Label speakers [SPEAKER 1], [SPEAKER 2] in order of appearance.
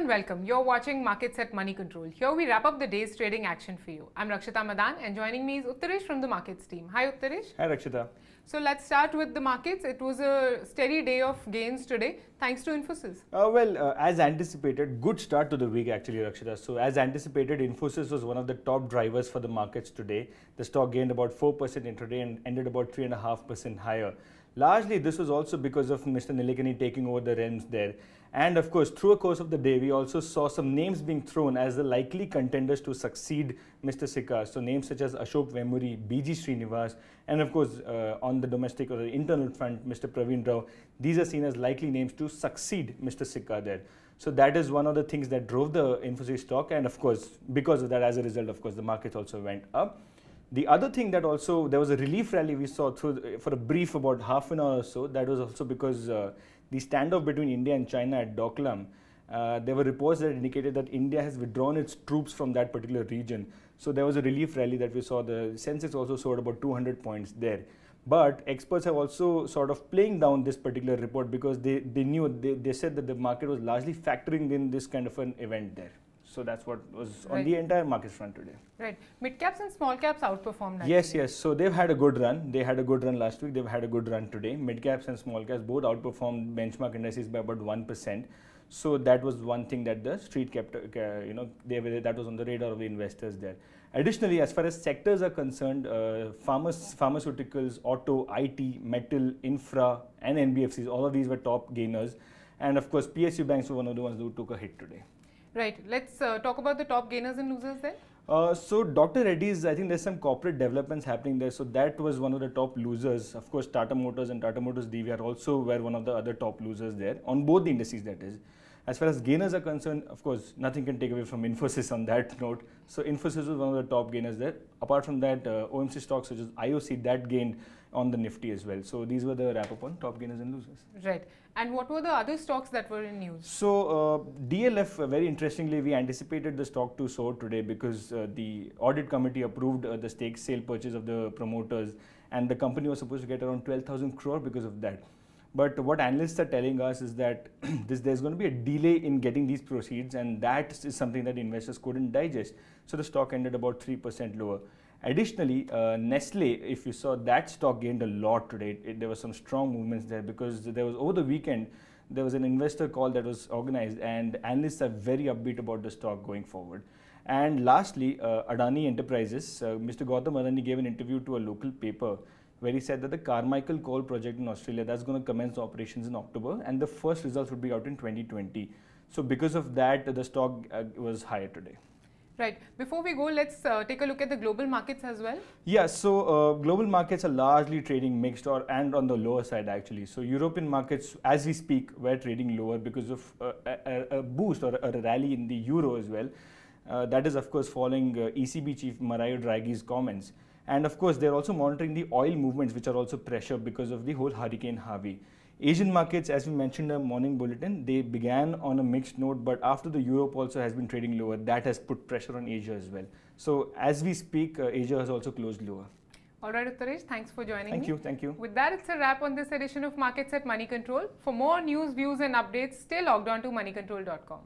[SPEAKER 1] welcome. You're watching Markets at Money Control. Here we wrap up the day's trading action for you. I'm Rakshita Madan and joining me is Uttarish from the Markets team. Hi Uttarish.
[SPEAKER 2] Hi Rakshita.
[SPEAKER 1] So let's start with the markets. It was a steady day of gains today thanks to Infosys.
[SPEAKER 2] As anticipated, good start to the week actually, Rakshita. So as anticipated, Infosys was one of the top drivers for the markets today. The stock gained about 4% intraday and ended about 3.5% higher. Largely, this was also because of Mr. Nilekani taking over the reins there. And of course, through the course of the day, we also saw some names being thrown as the likely contenders to succeed Mr. Sikka. So names such as Ashok Vemuri, BG Srinivas, and of course, on the domestic or the internal front, Mr. Praveen Rao. These are seen as likely names to succeed Mr. Sikka there. So that is one of the things that drove the Infosys stock. And of course, because of that, as a result, of course, the markets also went up. The other thing that also, there was a relief rally we saw for a brief about half an hour or so. That was also because the standoff between India and China at Doklam, there were reports that indicated that India has withdrawn its troops from that particular region. So there was a relief rally that we saw. The Sensex also soared about 200 points there. But experts have also sort of playing down this particular report because they said that the market was largely factoring in this kind of an event there. So that's what was on the entire market front today.
[SPEAKER 1] Right. Midcaps and small caps outperformed.
[SPEAKER 2] Yes. So they've had a good run. They had a good run last week. They've had a good run today. Midcaps and small caps both outperformed benchmark indices by about 1%. So that was one thing that the street kept, that was on the radar of the investors there. Additionally, as far as sectors are concerned, pharmaceuticals, auto, IT, metal, infra, and NBFCs, all of these were top gainers. And of course, PSU banks were one of the ones who took a hit today.
[SPEAKER 1] Right. Let's talk about the top gainers and losers then.
[SPEAKER 2] So Dr. Reddy's, I think there's some corporate developments happening there. So that was one of the top losers. Of course, Tata Motors and Tata Motors DVR also were one of the other top losers there on both the indices, that is. As far as gainers are concerned, of course, nothing can take away from Infosys on that note. So Infosys was one of the top gainers there. Apart from that, OMC stocks such as IOC, that gained on the Nifty as well. So these were the wrap up on top gainers and losers.
[SPEAKER 1] Right. And what were the other stocks that were in news?
[SPEAKER 2] So DLF, very interestingly, we anticipated the stock to soar today because the audit committee approved the stake sale purchase of the promoters, and the company was supposed to get around 12,000 crore because of that. But what analysts are telling us is that there's going to be a delay in getting these proceeds, and that is something that investors couldn't digest. So the stock ended about 3% lower. Additionally, Nestle, if you saw, that stock gained a lot today. There were some strong movements there because there was, over the weekend, there was an investor call that was organized, and analysts are very upbeat about the stock going forward. And lastly, Adani Enterprises, Mr. Gautam Adani gave an interview to a local paper where he said that the Carmichael coal project in Australia, that's going to commence operations in October, and the first results would be out in 2020. So because of that, the stock was higher today.
[SPEAKER 1] Right. Before we go, let's take a look at the global markets as well.
[SPEAKER 2] Yeah, so global markets are largely trading mixed and on the lower side actually. So European markets, as we speak, were trading lower because of a boost or a rally in the euro as well. That is, of course, following ECB chief Mario Draghi's comments. And of course, they're also monitoring the oil movements, which are also pressured because of the whole Hurricane Harvey. Asian markets, as we mentioned in the morning bulletin, they began on a mixed note, but after the Europe also has been trading lower, that has put pressure on Asia as well. So as we speak, Asia has also closed lower.
[SPEAKER 1] All right, Uttarish, thanks for joining me.
[SPEAKER 2] Thank you.
[SPEAKER 1] With that, it's a wrap on this edition of Markets at Money Control. For more news, views and updates, stay logged on to moneycontrol.com.